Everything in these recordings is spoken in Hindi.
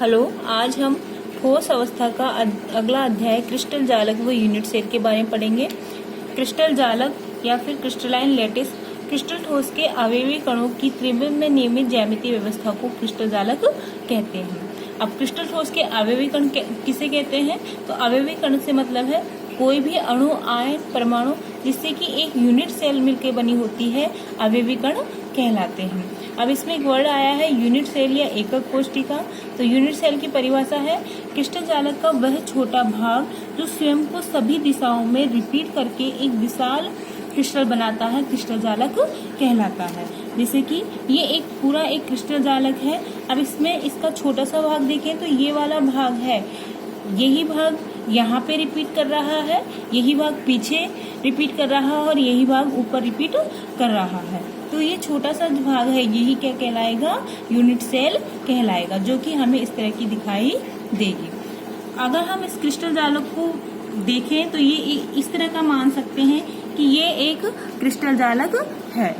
हेलो, आज हम ठोस अवस्था का अगला अध्याय क्रिस्टल जालक व यूनिट सेल के बारे में पढ़ेंगे। क्रिस्टल जालक या फिर क्रिस्टलाइन लैटिस क्रिस्टल ठोस के अवयवी कणों की त्रिविम में नियमित ज्यामितीय व्यवस्था को क्रिस्टल जालक कहते हैं। अब क्रिस्टल ठोस के अवयवी कण किसे कहते हैं? तो अवयवी कण से मतलब है कोई भी अणु, आयन, परमाणु जिससे कि एक यूनिट सेल मिलकर बनी होती है, अवयवी कण कहलाते हैं। अब इसमें एक वर्ड आया है यूनिट सेल या एकक कोशिका। तो यूनिट सेल की परिभाषा है क्रिस्टल जालक का वह छोटा भाग जो स्वयं को सभी दिशाओं में रिपीट करके एक विशाल क्रिस्टल बनाता है, क्रिस्टल जालक कहलाता है। जैसे कि ये एक पूरा एक क्रिस्टल जालक है। अब इसमें इसका छोटा सा भाग देखें तो ये वाला भाग है, यही भाग यहाँ पे रिपीट कर रहा है, यही भाग पीछे रिपीट कर रहा है और यही भाग ऊपर रिपीट कर रहा है। तो ये छोटा सा भाग है, यही क्या कहलाएगा? यूनिट सेल कहलाएगा, जो कि हमें इस तरह की दिखाई देगी। अगर हम इस क्रिस्टल जालक को देखें तो ये इस तरह का मान सकते हैं कि ये एक क्रिस्टल जालक है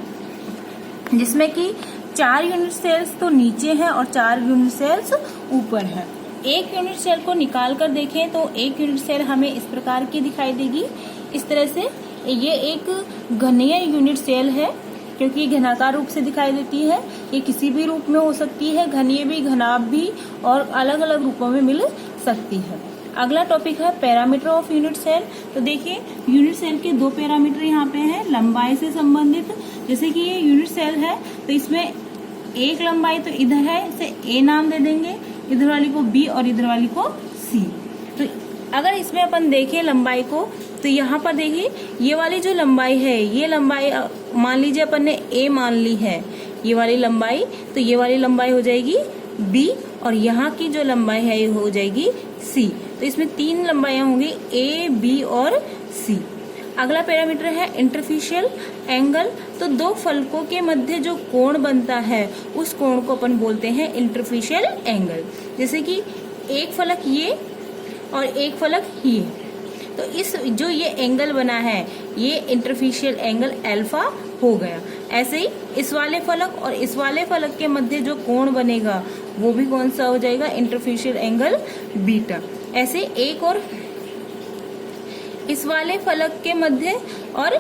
जिसमें कि 4 यूनिट सेल्स तो नीचे है और 4 यूनिट सेल्स ऊपर है। एक यूनिट सेल को निकाल कर देखें तो एक यूनिट सेल हमें इस प्रकार की दिखाई देगी। इस तरह से ये एक घनीय यूनिट सेल है क्योंकि ये घनाकार रूप से दिखाई देती है। ये किसी भी रूप में हो सकती है, घनीय भी, घनाभ भी, और अलग अलग रूपों में मिल सकती है। अगला टॉपिक है पैरामीटर ऑफ यूनिट सेल। तो देखिए यूनिट सेल के 2 पैरामीटर यहाँ पे हैं लंबाई से संबंधित। जैसे कि ये यूनिट सेल है तो इसमें एक लंबाई तो इधर है, इसे ए नाम दे देंगे, इधर वाली को बी और इधर वाली को सी। तो अगर इसमें अपन देखें लंबाई को तो यहाँ पर देखिए ये वाली जो लंबाई है, ये लंबाई मान लीजिए अपन ने ए मान ली है, ये वाली लंबाई, तो ये वाली लंबाई हो जाएगी बी और यहाँ की जो लंबाई है ये हो जाएगी सी। तो इसमें 3 लंबाइयां होंगी, ए, बी और सी। अगला पैरामीटर है इंटरफेशियल एंगल। तो 2 फलकों के मध्य जो कोण बनता है उस कोण को अपन बोलते हैं इंटरफेशियल एंगल। जैसे कि एक फलक ये और एक फलक ये, तो इस जो ये एंगल बना है ये इंटरफेशियल एंगल अल्फा हो गया। ऐसे ही इस वाले फलक और इस वाले फलक के मध्य जो कोण बनेगा वो भी कौन सा हो जाएगा? Interfacial angle beta. ऐसे एक और इस वाले फलक के मध्य और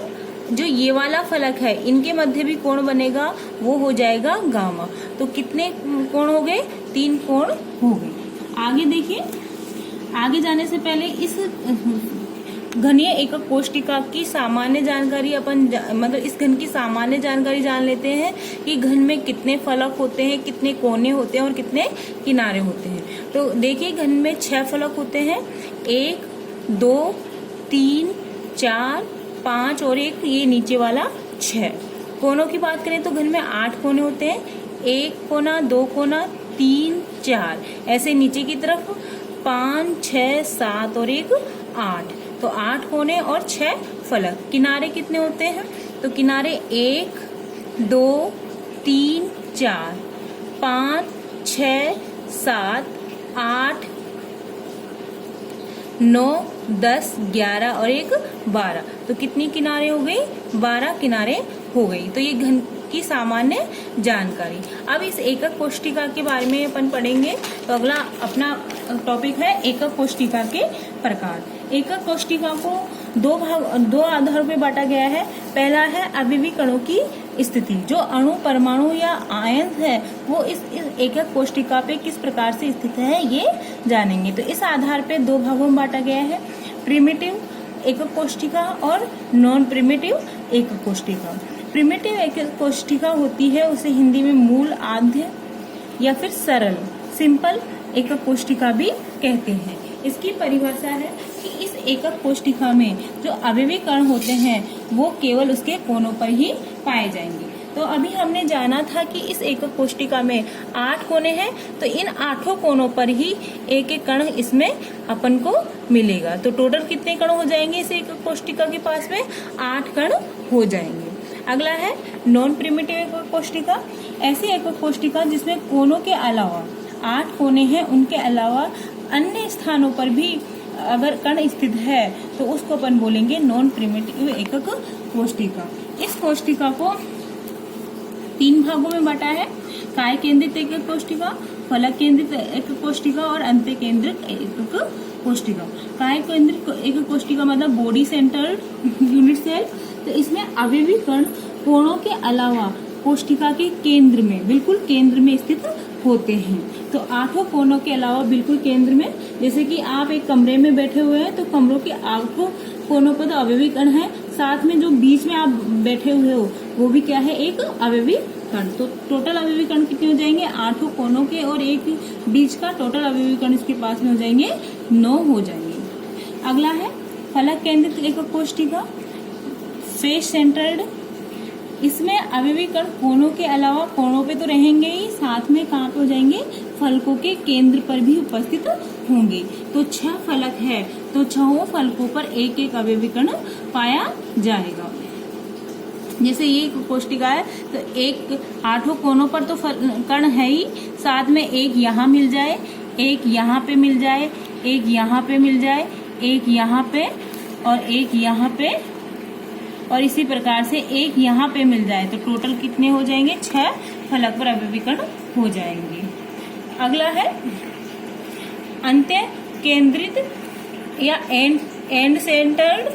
जो ये वाला फलक है इनके मध्य भी कोण बनेगा, वो हो जाएगा गामा। तो कितने कोण हो गए? 3 कोण हो गए। आगे देखिए, आगे जाने से पहले इस घनीय एकक कोशिका की सामान्य जानकारी मतलब इस घन की सामान्य जानकारी जान लेते हैं कि घन में कितने फलक होते हैं, कितने कोने होते हैं और कितने किनारे होते हैं। तो देखिए घन में 6 फलक होते हैं, 1, 2, 3, 4, 5 और एक ये नीचे वाला 6। कोनों की बात करें तो घन में 8 कोने होते हैं, 1 कोना, 2 कोना, 3, 4, ऐसे नीचे की तरफ 5, 6, 7 और एक 8। तो 8 कोने और 6 फलक। किनारे कितने होते हैं? तो किनारे 1, 2, 3, 4, 5, 6, 7, 8, 9, 10, 11 और एक 12। तो कितनी किनारे हो गई? 12 किनारे हो गई। तो ये घन की सामान्य जानकारी। अब इस एकक कोशिका के बारे में अपन पढ़ेंगे। तो अगला अपना टॉपिक है एकक कोशिका के प्रकार। एकक कोशिका को 2 आधारों पे बांटा गया है। पहला है अवयवी कणों की स्थिति, जो अणु, परमाणु या आयन है वो इस एकक कोशिका पे किस प्रकार से स्थित है ये जानेंगे। तो इस आधार पे 2 भागों में बांटा गया है, प्रिमिटिव एकक कोशिका और नॉन प्रिमिटिव एकक कोशिका। प्रिमिटिव एकक कोशिका होती है, उसे हिंदी में मूल, आद्य या फिर सरल, सिंपल एकक कोशिका भी कहते हैं। इसकी परिभाषा है कि इस एकक कोशिका में जो अवयवी कण होते हैं वो केवल उसके कोनों पर ही पाए जाएंगे। तो अभी हमने जाना था कि इस एकक कोशिका में 8 कोने हैं, तो इन 8 कोनों पर ही एक एक कण इसमें अपन को मिलेगा। तो टोटल कितने कण हो जाएंगे इस एकक कोशिका के पास में? 8 कण हो जाएंगे। अगला है नॉन प्रिमिटिव एकक कोशिका। ऐसी एकक कोशिका जिसमें कोनों के अलावा 8 कोने हैं, उनके अलावा अन्य स्थानों पर भी अगर कण स्थित है तो उसको अपन बोलेंगे नॉन प्रिमिटिव एकक कोशिका। इस कोशिका को 3 भागों में बांटा है, काय केंद्रित एकक कोशिका, फलक केंद्रित एकक कोशिका और अंत्य केंद्रित एकक कोशिका। काय केंद्रित एकक कोशिका मतलब बॉडी सेंटर्ड यूनिट सेल। तो इसमें अवयवी कण कोणों के अलावा कोशिका के केंद्र में, बिल्कुल केंद्र में स्थित होते हैं। तो 8 कोनों के अलावा बिल्कुल केंद्र में, जैसे कि आप एक कमरे में बैठे हुए हैं तो कमरों के 8 कोनों पर तो अवयवी कण है, साथ में जो बीच में आप बैठे हुए हो वो भी क्या है, एक अवयवी कण। तो टोटल अवयवी कण कितने हो जाएंगे, 8 कोनों के और एक बीच का टोटल अवयवी कण इसके पास में हो जाएंगे 9 हो जाएंगे। अगला है फलक केंद्रित एकक कोशिका, फेस सेंटर्ड। इसमें अवयवी कण कोनों के अलावा, कोनों पे तो रहेंगे ही, साथ में कहाँ पे हो जाएंगे, फलकों के केंद्र पर भी उपस्थित होंगे। तो 6 फलक है तो 6 फलकों पर एक एक अवयवी कण पाया जाएगा। जैसे ये कोशिका है तो एक 8 कोनों पर तो कण है ही, साथ में एक यहाँ मिल जाए, एक यहाँ पे मिल जाए, एक यहाँ पे मिल जाए, एक यहाँ पे और एक यहाँ पे, और इसी प्रकार से एक यहाँ पे मिल जाए। तो टोटल कितने हो जाएंगे, 6 फलक पर अवयवी कण हो जाएंगे। अगला है अंत्य केंद्रित या एंड सेंटर्ड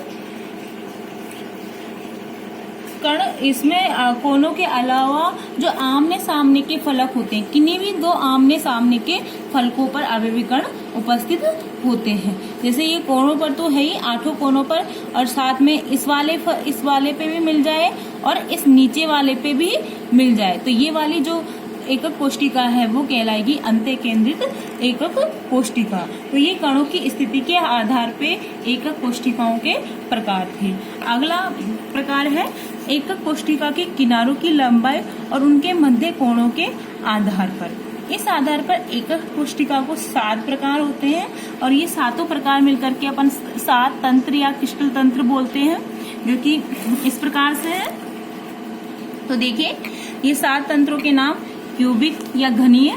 कण। इसमें कोनों के अलावा जो आमने सामने के फलक होते हैं, किन्हीं भी 2 आमने सामने के फलकों पर अवयवी कण उपस्थित होते हैं। जैसे ये कोनों पर तो है ही, 8 कोनों पर, और साथ में इस वाले पे भी मिल जाए और इस नीचे वाले पे भी मिल जाए। तो ये वाली जो एकक कोशिका है वो कहलाएगी अंत्य केंद्रित एकक कोशिका। तो ये कणों की स्थिति के आधार पे एकक कोशिकाओं के प्रकार थे। अगला प्रकार है एकक कोशिका के किनारों की लंबाई और उनके मध्य कोणों के आधार पर। इस आधार पर एकक कोशिका को 7 प्रकार होते हैं और ये 7 प्रकार मिलकर के अपन 7 तंत्र या क्रिस्टल तंत्र बोलते हैं, जो कि इस प्रकार से है। तो देखिए ये 7 तंत्रों के नाम क्यूबिक या घनीय,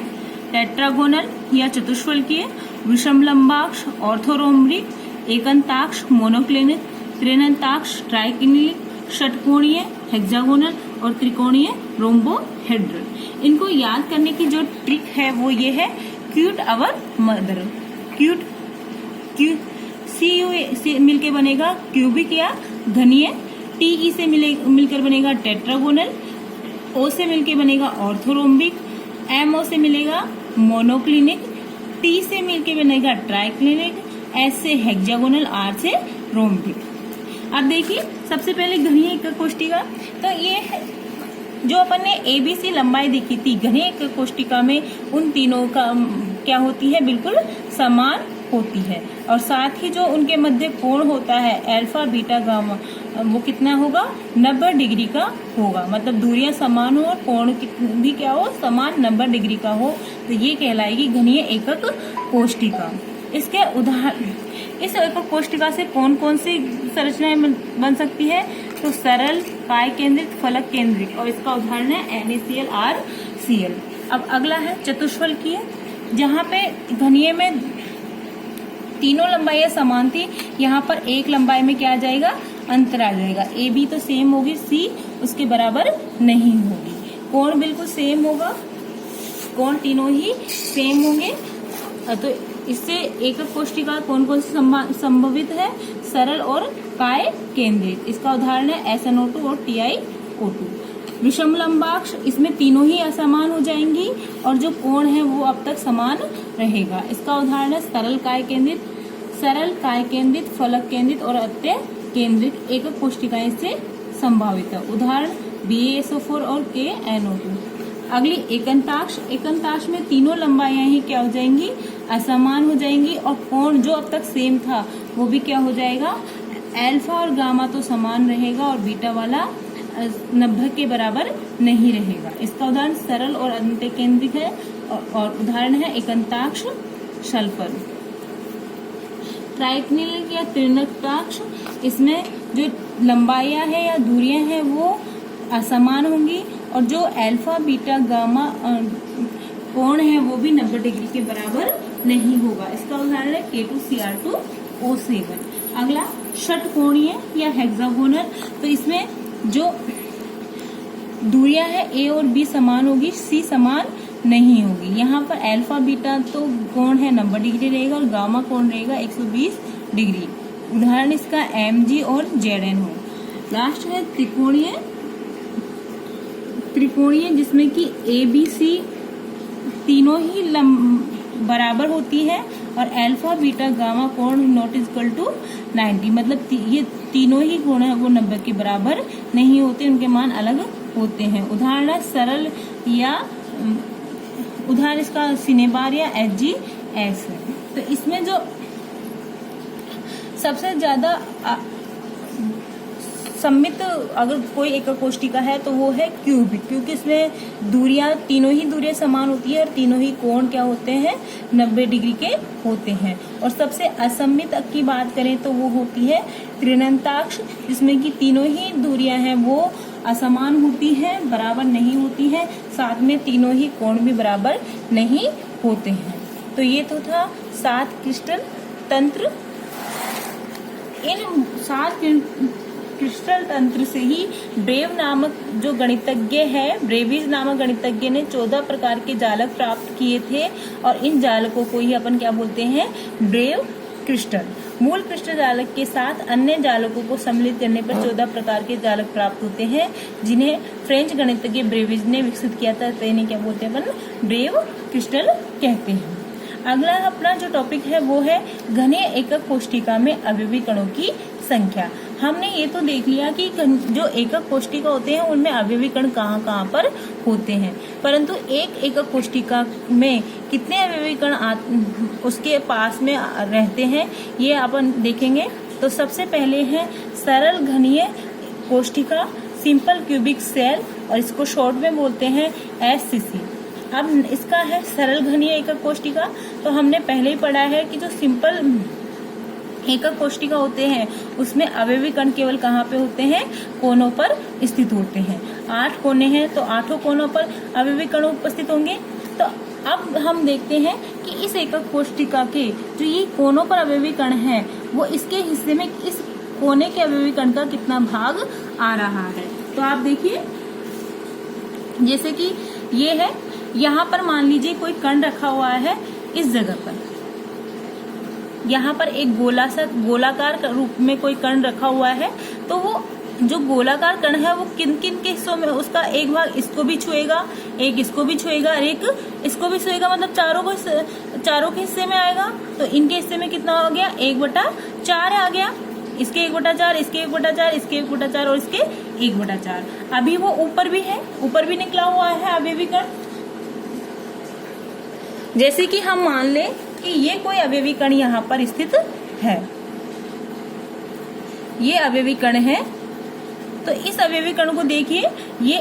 टेट्रागोनल या चतुष्फलकीय, विषम लंबाक्ष ऑर्थोरोम्बिक, एकंताक्ष मोनोक्लिनिक, त्रिनंताक्ष ट्राइक्लिनिक, षटकोणीय हेक्सागोनल और त्रिकोणीय रोम्बोहेड्रल। इनको याद करने की जो ट्रिक है वो ये है, cute our mother. Cute CU से मिलके बनेगा क्यूबिक या घनीय, TE से मिलकर बनेगा टेट्रागोनल, O से मिलके बनेगा ऑर्थोरोम्बिक, MO से मिलेगा मोनोक्लिनिक, T से मिलके बनेगा ट्राइक्लिनिक, S से हेक्सागोनल, R से रोम्बिक। अब देखिए सबसे पहले घनीय एकक कोशिका। तो ये जो अपन ने ABC लंबाई देखी थी, घनीय एकक कोशिका में उन तीनों का क्या होती है, बिल्कुल समान होती है। और साथ ही जो उनके मध्य कोण होता है अल्फा बीटा गामा, वो कितना होगा, 90 डिग्री का होगा। मतलब दूरियां समान हो और कोण भी क्या हो, समान 90 डिग्री का हो। तो ये कहलाएगी घनीय एकक कोशिका। इसके उदाहरण, इस एकक कोशिका से कौन कौन सी संरचनाएं बन सकती है, तो सरल, काय केंद्रित, फलक केंद्रित, और इसका उदाहरण है NaCl, RCl। अब अगला है चतुष्फलकीय, जहाँ पे घनीय में तीनों लंबाइयां समान थी, यहाँ पर एक लंबाई में क्या आ जाएगा, अंतर आ जाएगा। AB तो सेम होगी, C उसके बराबर नहीं होगी। कोण बिल्कुल सेम होगा, कोण तीनों ही सेम होंगे। तो इससे एकक कोशिका कौन कौन सी संभवित है, सरल और काय केंद्रित। इसका उदाहरण है SnO2 और TiO2। विषम लंबाक्ष, इसमें तीनों ही असमान हो जाएंगी और जो कोण है वो अब तक समान रहेगा। इसका उदाहरण है सरल काय केंद्रित, फलक केंद्रित और अंत्य केंद्रित एकक कोशिकाएं से संभावित है। उदाहरण BaSO4 और KNO2। अगली एकंताक्ष में तीनों लंबाइयां ही क्या हो जाएंगी, असमान हो जाएंगी और कोण जो अब तक सेम था वो भी क्या हो जाएगा, अल्फा और गामा तो समान रहेगा और बीटा वाला 90 के बराबर नहीं रहेगा। इसका उदाहरण सरल और अंत्य केंद्रित है और उदाहरण है एकंताक्ष सल्फर। ट्राइक्लिनिक या त्रिनक्ताक्ष, इसमें जो लंबाइयां है या दूरियां हैं वो असमान होंगी और जो अल्फा बीटा गामा कोण है वो भी 90 डिग्री के बराबर नहीं होगा। इसका उदाहरण है K2Cr2O7। अगला षटकोणीय या हेक्सागोनल, तो इसमें जो दूरियां है A और B समान होगी, C समान नहीं होगी। यहाँ पर अल्फा बीटा तो कोण है 90 डिग्री रहेगा और गामा कोण रहेगा 120 डिग्री। उदाहरण इसका MG और ZN हो। लास्ट है त्रिकोणीय जिसमें कि ABC तीनों ही बराबर होती है और अल्फा बीटा गामा कोण नॉट इक्वल टू 90, मतलब ये तीनों ही कोण है वो 90 के बराबर नहीं होते, उनके मान अलग होते हैं। उदाहरण सरल या उदाहरण इसका सिनेबार या HGS है। तो इसमें जो सबसे ज्यादा सम्मित अगर कोई एकक कोष्टिका है तो वो है क्यूबिक, क्योंकि इसमें दूरियां तीनों ही दूरियां समान होती है और तीनों ही कोण क्या होते हैं 90 डिग्री के होते हैं। और सबसे असम्मित की बात करें तो वो होती है त्रिनंताक्ष, जिसमें कि तीनों ही दूरियां हैं वो असमान होती हैं, बराबर नहीं होती हैं, साथ में तीनों ही कोण भी बराबर नहीं होते हैं। तो ये तो था 7 क्रिस्टल तंत्र। इन 7 क्रिस्टल तंत्र से ही ब्रेव नामक जो गणितज्ञ है, ब्रेविज नामक गणितज्ञ ने 14 प्रकार के जालक प्राप्त किए थे और इन जालकों को ही अपन क्या बोलते हैं, ब्रेव क्रिस्टल। मूल क्रिस्टल जालक के साथ अन्य जालकों को सम्मिलित करने पर 14 प्रकार के जालक प्राप्त होते हैं, जिन्हें फ्रेंच गणितज्ञ ब्रेविज ने विकसित किया था। तो इन्हें क्या बोलते हैं अपन, ब्रेव क्रिस्टल कहते हैं। अगला अपना जो टॉपिक है वो है घनीय एकक कोष्टिका में अवयवी कणों की संख्या। हमने ये तो देख लिया कि जो एकक कोष्टिका होते हैं उनमें अवयवी कण कहाँ कहाँ पर होते हैं, परंतु एक एकक कोष्टिका में कितने अवयवी कण उसके पास में रहते हैं ये अपन देखेंगे। तो सबसे पहले है सरल घनीय कोष्टिका, सिंपल क्यूबिक सेल, और इसको शॉर्ट में बोलते हैं SCC। अब इसका है सरल घनीय एकक कोष्टिका। तो हमने पहले ही पढ़ा है कि जो सिंपल एकक कोष्टिका होते हैं उसमें अवयवी कण केवल कहाँ पे होते हैं, कोनों पर स्थित होते हैं। 8 कोने हैं तो 8 कोनों पर अवयवी कण उपस्थित होंगे। तो अब हम देखते हैं कि इस एकक कोष्टिका के जो ये कोनों पर अवयवी कण हैं वो इसके हिस्से में इस कोने के अवयवी कण का कितना भाग आ रहा है। तो आप देखिए, जैसे कि ये है, यहाँ पर मान लीजिए कोई कण रखा हुआ है इस जगह पर, यहाँ पर एक गोलाकार रूप में कोई कण रखा हुआ है, तो वो जो गोलाकार कण है वो किन किन के हिस्सों में, उसका एक भाग इसको भी छुएगा, एक इसको भी छुएगा और एक इसको भी छुएगा, मतलब चारों के हिस्से में आएगा। तो इनके हिस्से में कितना हो गया, 1/4 आ गया। इसके 1/4, इसके 1/4, इसके 1/4 और इसके 1/4। अभी वो ऊपर भी है, ऊपर भी निकला हुआ है अवयवी कण। जैसे कि हम मान लें कि ये कोई अवयवी कण यहाँ पर स्थित है, ये अवयवी कण है, तो इस अवयवी कण को देखिए, ये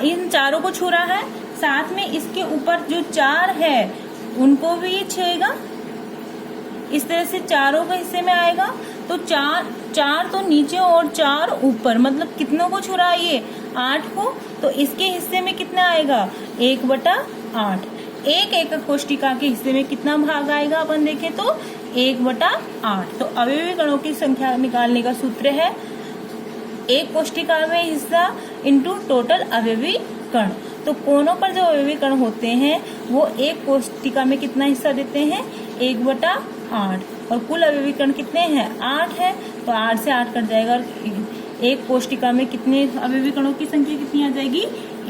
इन चारों को छू रहा है, साथ में इसके ऊपर जो 4 है उनको भी ये छुएगा। इस तरह से चारों के हिस्से में आएगा। तो 4 तो नीचे और 4 ऊपर, मतलब कितनों को छू रहा है ये, 8 को। तो इसके हिस्से में कितना आएगा, 1/8। एक एकक कोष्टिका के हिस्से में कितना भाग आएगा अपन देखें तो 1/8। तो अवयवी कणों की संख्या निकालने का सूत्र है एक कोष्टिका में हिस्सा इंटू टोटल अवयवी कण। तो कोनों पर जो अवयवी कण होते हैं वो एक कोष्टिका में कितना हिस्सा देते हैं, 1/8। और कुल अवयवी कण कितने हैं, 8 है। तो 8 से 8 कट जाएगा और एक कोष्टिका में कितने अवयवी कणों की संख्या कितनी आ जाएगी,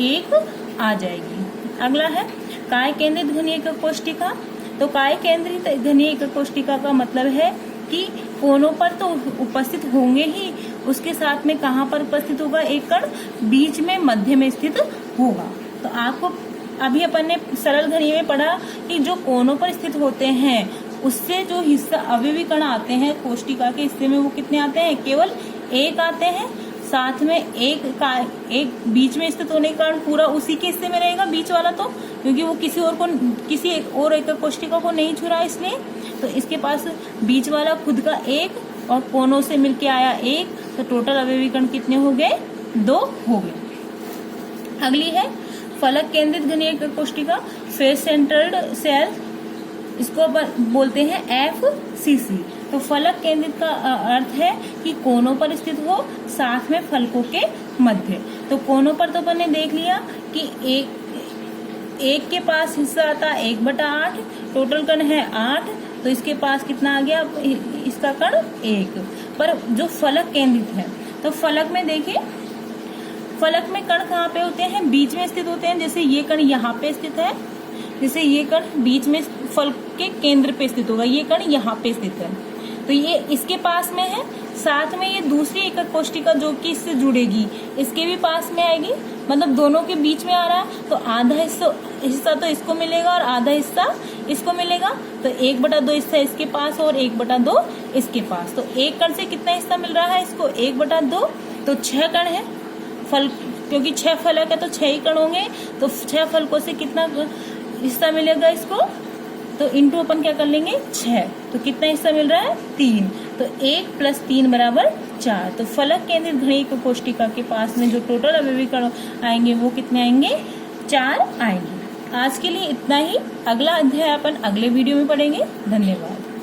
1 आ जाएगी। अगला है काय केंद्रित घनीय एकक कोष्टिका। तो काय केंद्रित घनीय एकक कोष्टिका का मतलब है कि कोनों पर तो उपस्थित होंगे ही, उसके साथ में कहाँ पर उपस्थित होगा, एक कण बीच में मध्य में स्थित होगा। तो आपको अभी अपन ने सरल घनीय में पढ़ा कि जो कोनों पर स्थित होते हैं उससे जो हिस्सा अवयवी कण आते हैं कोष्टिका के हिस्से में वो कितने आते हैं, केवल 1 आते हैं। साथ में एक बीच में स्थित होने के कारण पूरा उसी के हिस्से में रहेगा बीच वाला, तो क्योंकि वो किसी और एकक कोष्टिका को नहीं छू रहा इसलिए। तो इसके पास बीच वाला खुद का 1 और कोनों से मिलके आया 1, तो टोटल अवयवी कण कितने हो गए, 2 हो गए। अगली है फलक केंद्रित घनीय एकक कोष्टिका, फेस सेंटर्ड सेल, इसको बोलते हैं FCC। तो फलक केंद्रित का अर्थ है कि कोनों पर स्थित हो, साथ में फलकों के मध्य। तो कोनों पर तो अपन ने देख लिया कि एक के पास हिस्सा आता है 1/8, टोटल कण है 8, तो इसके पास कितना आ गया इसका कण 1। पर जो फलक केंद्रित है, तो फलक में देखिए, फलक में कण कहाँ पे होते हैं, बीच में स्थित होते हैं। जैसे ये कण यहाँ पे स्थित है, जैसे ये कण बीच में फलक के केंद्र पे स्थित होगा, ये कण यहाँ पे स्थित है, तो ये इसके पास में है। साथ में ये दूसरी एकक कोशिका जो कि इससे जुड़ेगी, इसके भी पास में आएगी, मतलब दोनों के बीच में आ रहा है, तो आधा हिस्सा तो इसको मिलेगा और आधा हिस्सा इसको मिलेगा। तो 1/2 हिस्सा इसके पास और 1/2 इसके पास। तो एक कण से कितना हिस्सा मिल रहा है इसको, 1/2, तो 6 कण है फल, क्योंकि 6 फलक है तो 6 ही कण होंगे, तो 6 फलकों से कितना हिस्सा मिलेगा इसको, तो इंटू अपन क्या कर लेंगे 6, तो कितना हिस्सा मिल रहा है 3, तो 1 + 3 = 4। तो फलक केंद्रित घड़ी कोशिका के पास में जो टोटल अवयवी कण आएंगे वो कितने आएंगे, 4 आएंगे। आज के लिए इतना ही, अगला अध्याय अपन अगले वीडियो में पढ़ेंगे। धन्यवाद।